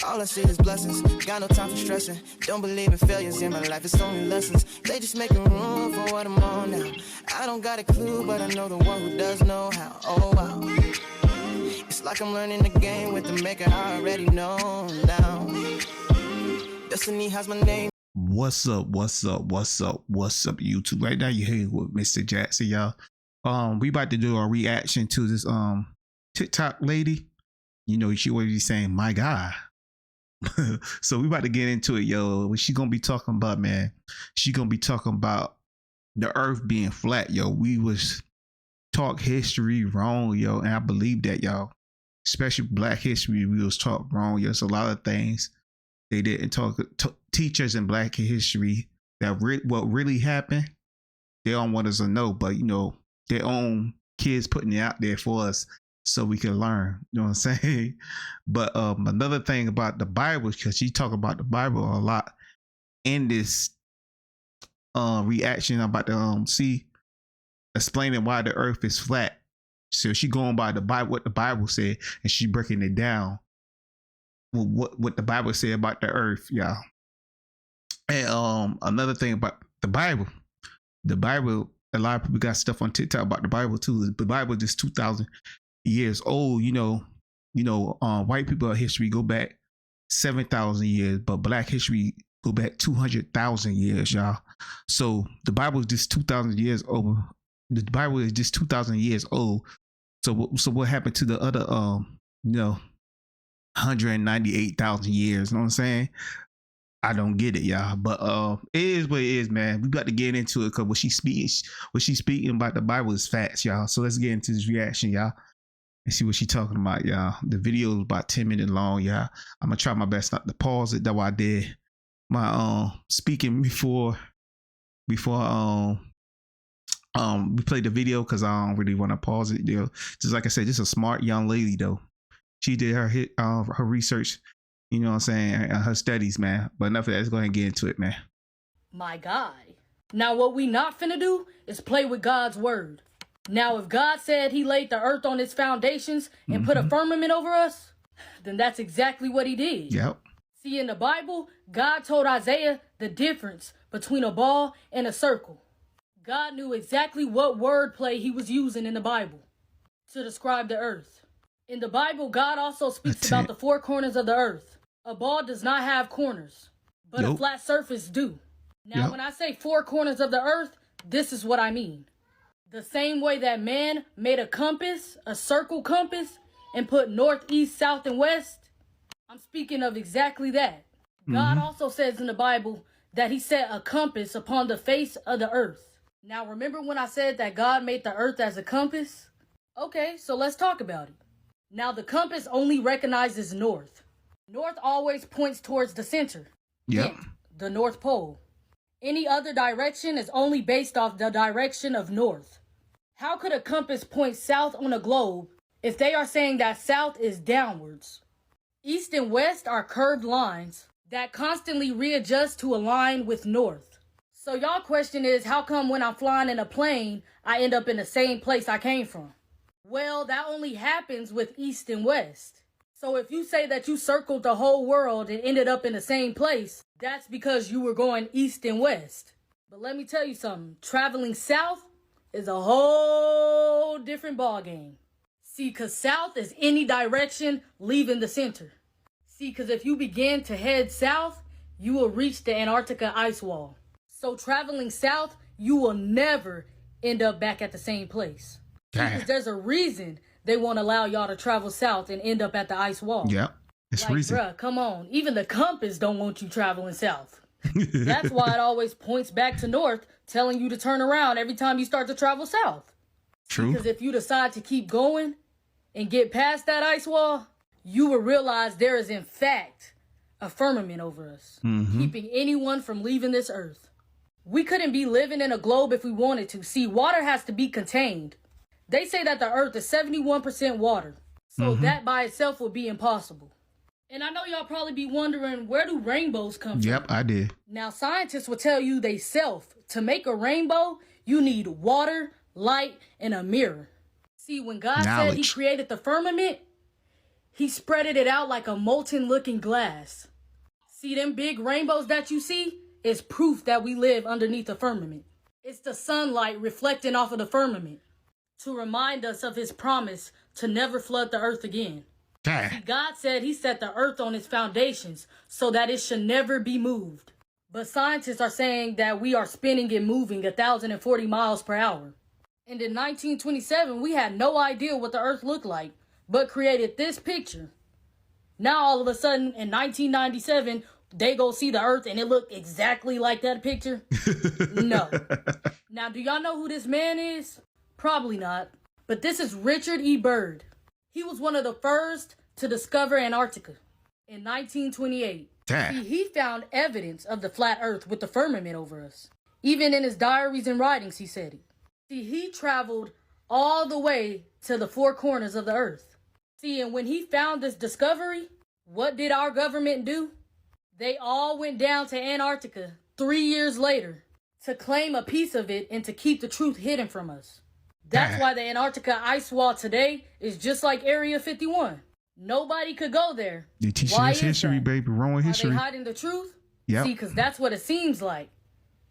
All I see is blessings, got no time for stressing. Don't believe in failures in my life, it's only lessons. They just making room for what I'm on now. I don't got a clue, but I know the one who does know how. Oh wow, it's like I'm learning the game with the maker I already know now. Destiny has my name. What's up, YouTube? Right now you're here with Mr. Jackson, y'all. We about to do a reaction to this TikTok lady. You know, she always be saying, my God. So we about to get into it, yo. What she gonna be talking about, man? She gonna be talking about the earth being flat, yo. We was taught history wrong, yo, and I believe that, y'all. Especially Black history, we was taught wrong, yo. It's a lot of things they didn't teach us in Black history that what really happened. They don't want us to know, but you know, their own kids putting it out there for us so we can learn. You know what I'm saying? But another thing about the Bible, because she talk about the Bible a lot in this reaction. I'm about to see explaining why the earth is flat. So she going by the Bible, what the Bible said, and she breaking it down. What the Bible said about the earth, y'all. And another thing about the Bible, a lot of people got stuff on TikTok about the Bible too. The Bible is just 2,000 years old. You know, white people history go back 7,000 years, but Black history go back 200,000 years, y'all. So the Bible is just 2,000 years old. The Bible is just 2,000 years old. So what happened to the other 198,000 years? You know what I'm saying? I don't get it, y'all. But it is what it is, man. We got to get into it because what she's speaking about the Bible is facts, y'all. So let's get into this reaction, y'all, and see what she's talking about, y'all. The video is about 10 minutes long, y'all. I'm gonna try my best not to pause it. That's why I did my speaking before we played the video, because I don't really want to pause it, you know. Just like I said, this is a smart young lady though. She did her research, you know what I'm saying, her studies, man. But enough of that. Let's go ahead and get into it, man. My God. Now what we not finna do is play with God's word. Now if God said he laid the earth on its foundations and put a firmament over us, then that's exactly what he did. Yep. See, in the Bible, God told Isaiah the difference between a ball and a circle. God knew exactly what wordplay he was using in the Bible to describe the earth. In the Bible, God also speaks about the four corners of the earth. A ball does not have corners, but a flat surface do. Now, when I say four corners of the earth, this is what I mean. The same way that man made a compass, a circle compass, and put north, east, south, and west, I'm speaking of exactly that. God also says in the Bible that he set a compass upon the face of the earth. Now, remember when I said that God made the earth as a compass? Okay, so let's talk about it. Now, the compass only recognizes north. North always points towards the center. Yep. The North Pole. Any other direction is only based off the direction of north. How could a compass point south on a globe if they are saying that south is downwards? East and west are curved lines that constantly readjust to align with north. So y'all question is, how come when I'm flying in a plane, I end up in the same place I came from? Well, that only happens with east and west. So if you say that you circled the whole world and ended up in the same place, that's because you were going east and west. But let me tell you something, traveling south is a whole different ballgame. See, because south is any direction leaving the center. See, because if you begin to head south, you will reach the Antarctica ice wall. So traveling south, you will never end up back at the same place. Because there's a reason they won't allow y'all to travel south and end up at the ice wall. Yeah, it's reason. Bruh, come on. Even the compass don't want you traveling south. That's why it always points back to north, telling you to turn around every time you start to travel south. True. Because if you decide to keep going and get past that ice wall, you will realize there is in fact a firmament over us, keeping anyone from leaving this earth. We couldn't be living in a globe if we wanted to. See, water has to be contained. They say that the earth is 71% water, so that by itself would be impossible. And I know y'all probably be wondering, where do rainbows come from? Yep, I did. Now, scientists will tell you they to make a rainbow, you need water, light, and a mirror. See, when God said he created the firmament, he spreaded it out like a molten looking glass. See them big rainbows that you see? Is proof that we live underneath the firmament. It's the sunlight reflecting off of the firmament to remind us of his promise to never flood the earth again. See, God said he set the earth on its foundations so that it should never be moved. But scientists are saying that we are spinning and moving 1,040 miles per hour. And in 1927, we had no idea what the earth looked like, but created this picture. Now, all of a sudden, in 1997, they go see the earth and it looked exactly like that picture? No. Now, do y'all know who this man is? Probably not. But this is Richard E. Byrd. He was one of the first to discover Antarctica in 1928. See, he found evidence of the flat earth with the firmament over us. Even in his diaries and writings, he said it. See, he traveled all the way to the four corners of the earth. See, and when he found this discovery, what did our government do? They all went down to Antarctica 3 years later to claim a piece of it and to keep the truth hidden from us. That's why the Antarctica ice wall today is just like Area 51. Nobody could go there. They teach us history, baby. Wrong history. Are they hiding the truth? Yeah. See, because that's what it seems like.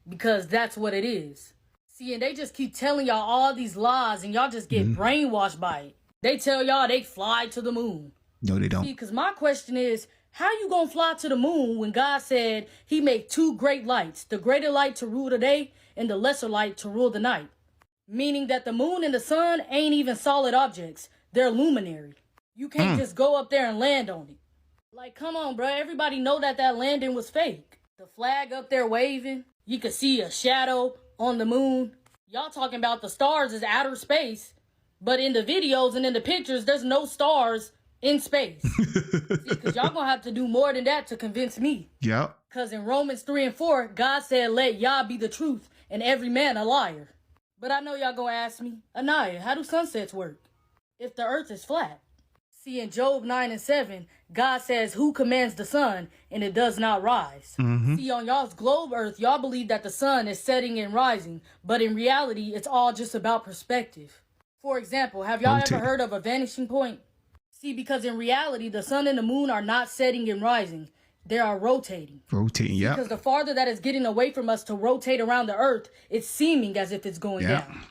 Because that's what it is. See, and they just keep telling y'all all these lies and y'all just get brainwashed by it. They tell y'all they fly to the moon. No, they don't. See, because my question is, how you gonna fly to the moon when God said he made two great lights, the greater light to rule the day and the lesser light to rule the night? Meaning that the moon and the sun ain't even solid objects. They're luminary. You can't just go up there and land on it. Like, come on, bro. Everybody know that landing was fake. The flag up there waving. You could see a shadow on the moon. Y'all talking about the stars is outer space. But in the videos and in the pictures, there's no stars in space. Because y'all gonna have to do more than that to convince me. Yep. Because in Romans 3 and 4, God said, let Yah be the truth and every man a liar. But I know y'all gonna ask me, Anaya, how do sunsets work if the earth is flat? See, in Job 9 and 7, God says, who commands the sun and it does not rise? See, on y'all's globe earth, y'all believe that the sun is setting and rising, but in reality, it's all just about perspective. For example, have y'all ever heard of a vanishing point? See, because in reality, the sun and the moon are not setting and rising. They are rotating. Rotating, yeah. Because the farther that it's getting away from us to rotate around the earth, it's seeming as if it's going down.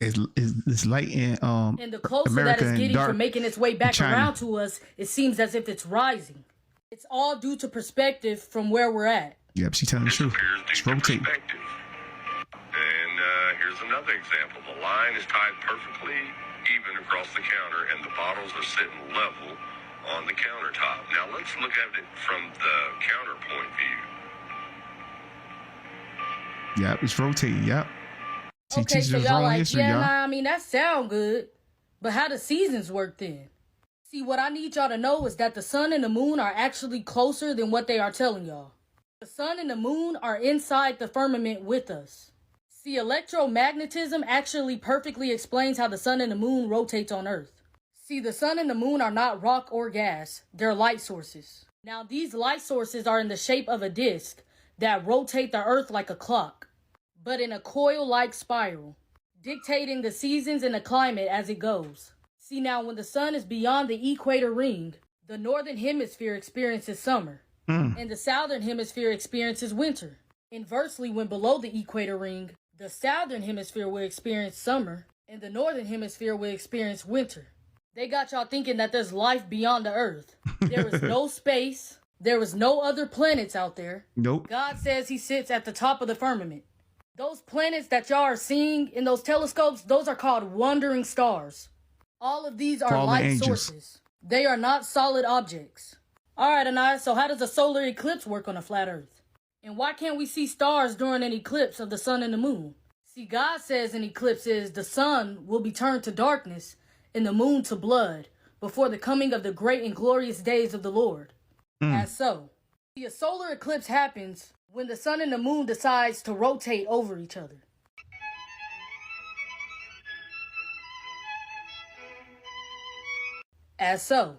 It's light in and the closer America that it's getting from making its way back around to us, it seems as if it's rising. It's all due to perspective from where we're at. Yep, she's telling the truth. It's rotating. And here's another example. The line is tied perfectly even across the counter, and the bottles are sitting level on the countertop. Now let's look at it from the counterpoint view. Yep, it's rotating. Yep. Okay, so y'all like, history, I mean, that sound good. But how do seasons work then? See, what I need y'all to know is that the sun and the moon are actually closer than what they are telling y'all. The sun and the moon are inside the firmament with us. See, electromagnetism actually perfectly explains how the sun and the moon rotates on Earth. See, the sun and the moon are not rock or gas. They're light sources. Now, these light sources are in the shape of a disc that rotate the Earth like a clock, but in a coil-like spiral, dictating the seasons and the climate as it goes. See, now, when the sun is beyond the equator ring, the northern hemisphere experiences summer, and the southern hemisphere experiences winter. Inversely, when below the equator ring, the southern hemisphere will experience summer, and the northern hemisphere will experience winter. They got y'all thinking that there's life beyond the Earth. There is no space. There is no other planets out there. Nope. God says he sits at the top of the firmament. Those planets that y'all are seeing in those telescopes, those are called wandering stars. All of these are light sources. They are not solid objects. All right, Anaya, so how does a solar eclipse work on a flat Earth? And why can't we see stars during an eclipse of the sun and the moon? See, God says in eclipses, the sun will be turned to darkness and the moon to blood before the coming of the great and glorious days of the Lord. As so, see, a solar eclipse happens when the sun and the moon decides to rotate over each other. As so.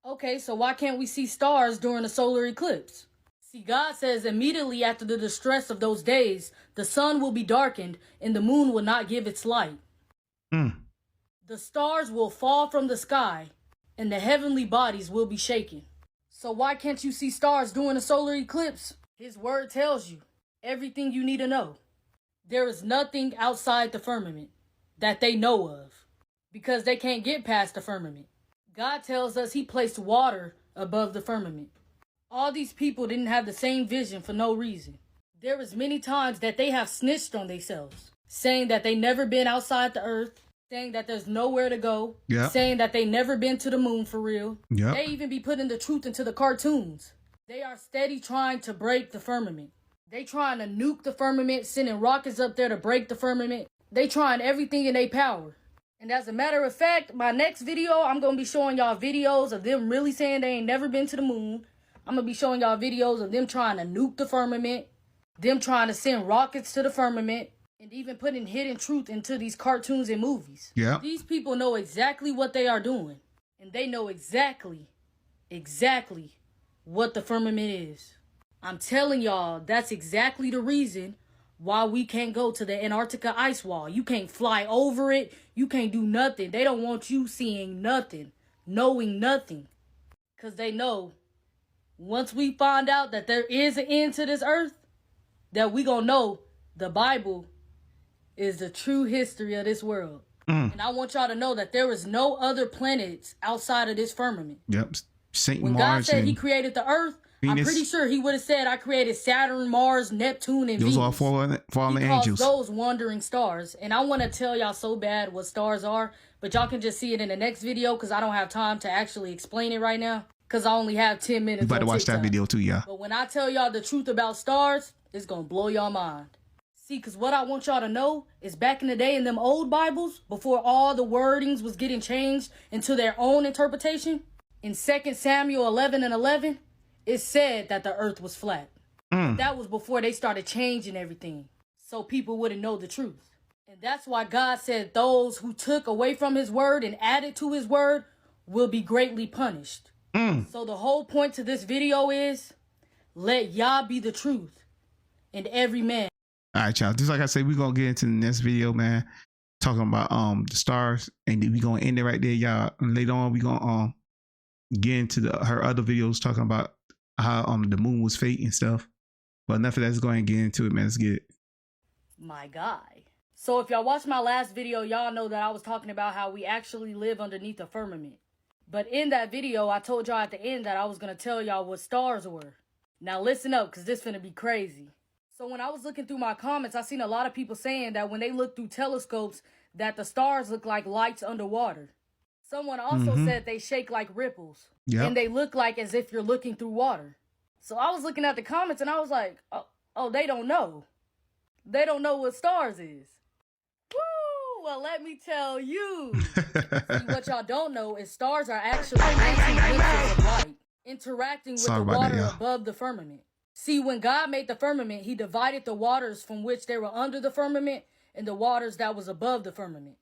Okay, so why can't we see stars during a solar eclipse? See, God says immediately after the distress of those days, the sun will be darkened and the moon will not give its light. The stars will fall from the sky and the heavenly bodies will be shaken. So why can't you see stars during a solar eclipse? His word tells you everything you need to know. There is nothing outside the firmament that they know of, because they can't get past the firmament. God tells us he placed water above the firmament. All these people didn't have the same vision for no reason. There is many times that they have snitched on themselves, saying that they never been outside the earth, saying that there's nowhere to go, saying that they never been to the moon for real. They even be putting the truth into the cartoons. They are steady trying to break the firmament. They trying to nuke the firmament, sending rockets up there to break the firmament. They trying everything in their power. And as a matter of fact, my next video, I'm going to be showing y'all videos of them really saying they ain't never been to the moon. I'm going to be showing y'all videos of them trying to nuke the firmament, them trying to send rockets to the firmament, and even putting hidden truth into these cartoons and movies. These people know exactly what they are doing. And they know exactly what the firmament is. I'm telling y'all, that's exactly the reason why we can't go to the Antarctica ice wall. You can't fly over it. You can't do nothing. They don't want you seeing nothing, knowing nothing. Because they know once we find out that there is an end to this earth, that we gonna know the Bible is the true history of this world. And I want y'all to know that there is no other planets outside of this firmament. Saint when Mars God said he created the earth, Venus. I'm pretty sure he would have said, I created Saturn, Mars, Neptune, and Venus. Those are fallen angels. Those wandering stars. And I want to tell y'all so bad what stars are, but y'all can just see it in the next video because I don't have time to actually explain it right now because I only have 10 minutes. You better watch that video too, y'all. But when I tell y'all the truth about stars, it's going to blow y'all mind. See, because what I want y'all to know is back in the day in them old Bibles, before all the wordings was getting changed into their own interpretation, in 2 Samuel 11:11, it said that the earth was flat. That was before they started changing everything, so people wouldn't know the truth. And that's why God said those who took away from his word and added to his word will be greatly punished. So the whole point to this video is, let Yah be the truth and every man. All right, y'all. Just like I said, we're going to get into the next video, man, talking about the stars, and we're going to end it right there, y'all. And later on, we're going to get into her other videos talking about how the moon was fake and stuff. But enough of that. Let's go ahead and get into it, man. Let's get it. My guy. So if y'all watched my last video, y'all know that I was talking about how we actually live underneath the firmament. But in that video, I told y'all at the end that I was going to tell y'all what stars were. Now listen up, because this finna be crazy. So when I was looking through my comments, I seen a lot of people saying that when they look through telescopes, that the stars look like lights underwater. Someone also said they shake like ripples. And they look like as if you're looking through water. So I was looking at the comments and I was like, oh, they don't know. They don't know what stars is. Woo! Well, let me tell you. See, what y'all don't know is stars are actually anti-glimpses of light, interacting with the water above the firmament. See, when God made the firmament, he divided the waters from which they were under the firmament and the waters that was above the firmament.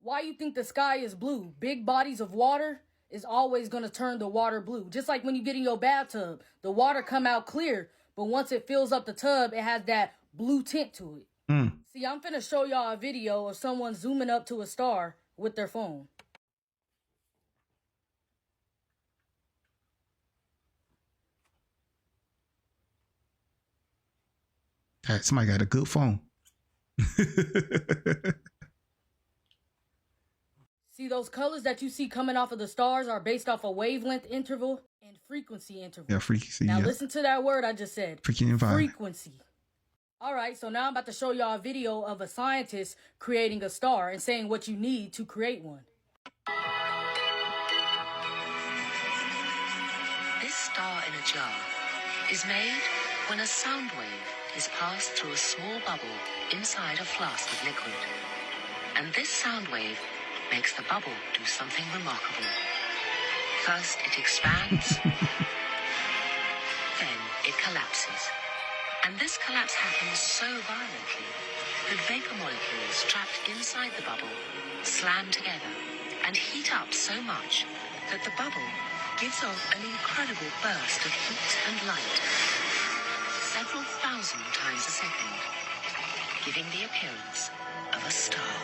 Why you think the sky is blue? Big bodies of water is always going to turn the water blue. Just like when you get in your bathtub, the water come out clear, but once it fills up the tub, it has that blue tint to it. See, I'm finna show y'all a video of someone zooming up to a star with their phone. Somebody got a good phone. See, those colors that you see coming off of the stars are based off a wavelength interval and frequency interval. Yeah, frequency. Now listen to that word I just said. Frequency. All right, so now I'm about to show y'all a video of a scientist creating a star and saying what you need to create one. This star in a jar is made when a sound wave is passed through a small bubble inside a flask of liquid. And this sound wave makes the bubble do something remarkable. First it expands, then it collapses. And this collapse happens so violently that vapor molecules trapped inside the bubble slam together and heat up so much that the bubble gives off an incredible burst of heat and light, several thousand times a second, giving the appearance of a star.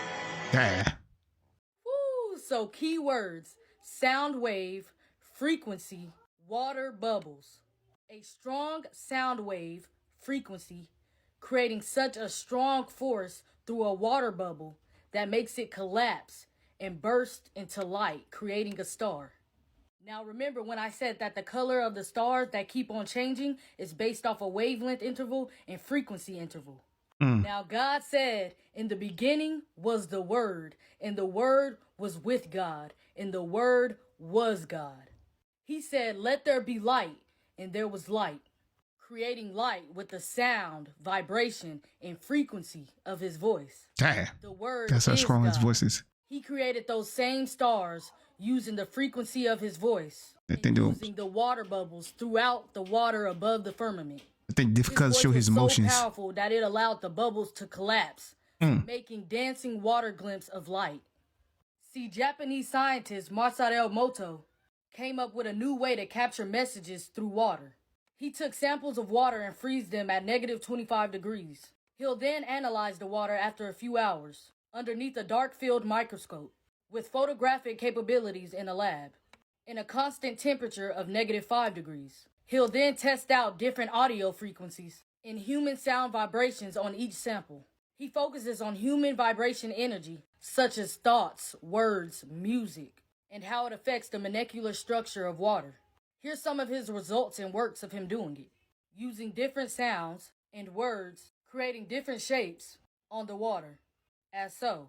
Woo, so keywords. sound wave, frequency, water bubbles. A strong sound wave, frequency, creating such a strong force through a water bubble that makes it collapse and burst into light, creating a star. Now remember when I said that the color of the stars that keep on changing is based off a wavelength interval and frequency interval. Now God said, in the beginning was the Word, and the Word was with God, and the Word was God. He said, let there be light, and there was light, creating light with the sound, vibration, and frequency of his voice. Damn. The Word That's how is strong his God. voice is. He created those same stars using the frequency of his voice, I and think using the water bubbles throughout the water above the firmament. difficult to show his voice was emotions. so powerful that it allowed the bubbles to collapse, making dancing water glimpses of light. See, Japanese scientist Masaru Emoto came up with a new way to capture messages through water. He took samples of water and freeze them at negative 25 degrees. He'll then analyze the water after a few hours underneath a dark field microscope with photographic capabilities in a lab in a constant temperature of negative 5 degrees. He'll then test out different audio frequencies and human sound vibrations on each sample. He focuses on human vibration energy, such as thoughts, words, music, and how it affects the molecular structure of water. Here's some of his results and works of him doing it, using different sounds and words, creating different shapes on the water, as so.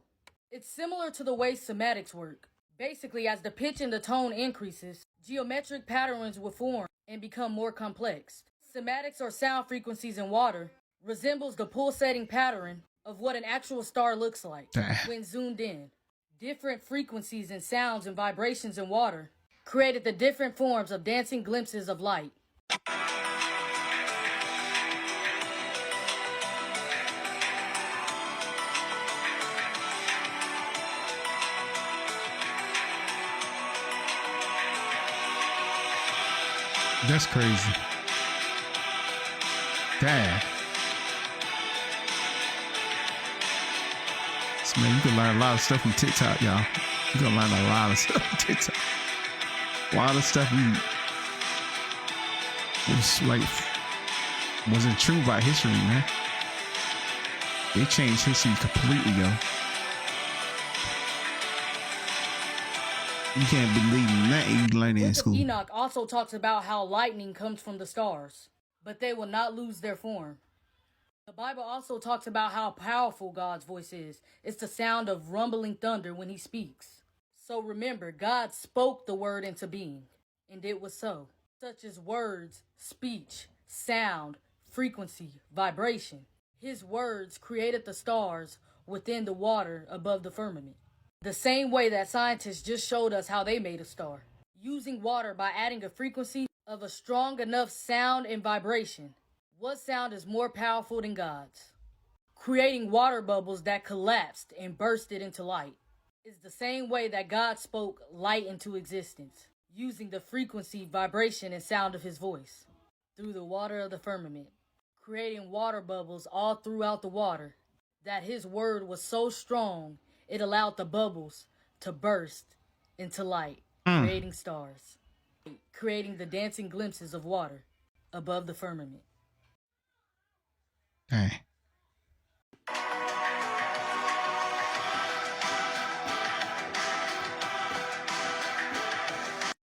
It's similar to the way semantics work. Basically, as the pitch and the tone increases, geometric patterns will form and become more complex. Semantics or sound frequencies in water resembles the pulsating pattern of what an actual star looks like when zoomed in. Different frequencies and sounds and vibrations in water created the different forms of dancing glimpses of light. That's crazy. Damn. So, man, you can learn a lot of stuff from TikTok, y'all. You can learn a lot of stuff from TikTok. A lot of stuff wasn't true about history, man. They changed history completely, yo. You can't believe nothing you learn in school. Enoch also talks about how lightning comes from the stars, but they will not lose their form. The Bible also talks about how powerful God's voice is. It's the sound of rumbling thunder when he speaks. So remember, God spoke the word into being, and it was so. Such as words, speech, sound, frequency, vibration. His words created the stars within the water above the firmament. The same way that scientists just showed us how they made a star. Using water by adding a frequency of a strong enough sound and vibration. What sound is more powerful than God's? Creating water bubbles that collapsed and bursted into light. Is the same way that God spoke light into existence, using the frequency, vibration, and sound of his voice through the water of the firmament, creating water bubbles all throughout the water, that his word was so strong it allowed the bubbles to burst into light, creating stars, creating the dancing glimpses of water above the firmament. Dang.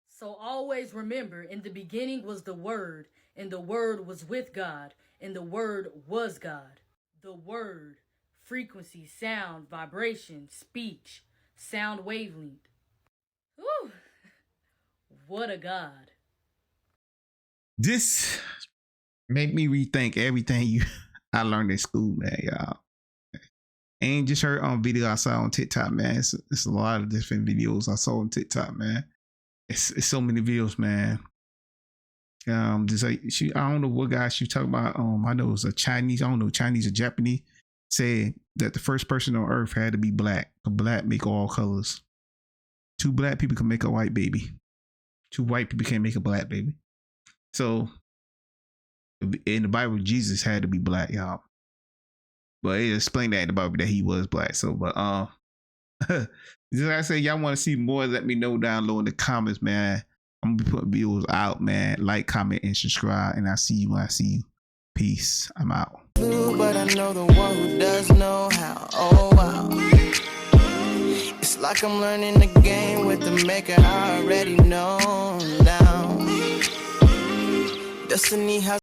So always remember, in the beginning was the Word, and the Word was with God, and the Word was God. The Word, frequency, sound, vibration, speech, sound wavelength. Whew. What a God. This made me rethink everything I learned in school, man, y'all. Ain't just heard on video I saw on TikTok, man. It's a lot of different videos I saw on TikTok, man. It's so many videos, man. Just like I don't know what guy she talking about. I know it was a Chinese, I don't know, Chinese or Japanese, said that the first person on earth had to be black. Black make all colors. 2 black people can make a white baby. 2 white people can't make a black baby. So in the Bible, Jesus had to be black, y'all. But it explained that in the Bible that he was black. So, but Just like I say, y'all want to see more, let me know down low in the comments, man. I'm gonna be putting videos out, man. Like, comment, and subscribe. And I'll see you when I see you. Peace. I'm out. But I know the one who does know how. Oh wow. It's like I'm learning the game with the maker I already know now. Destiny has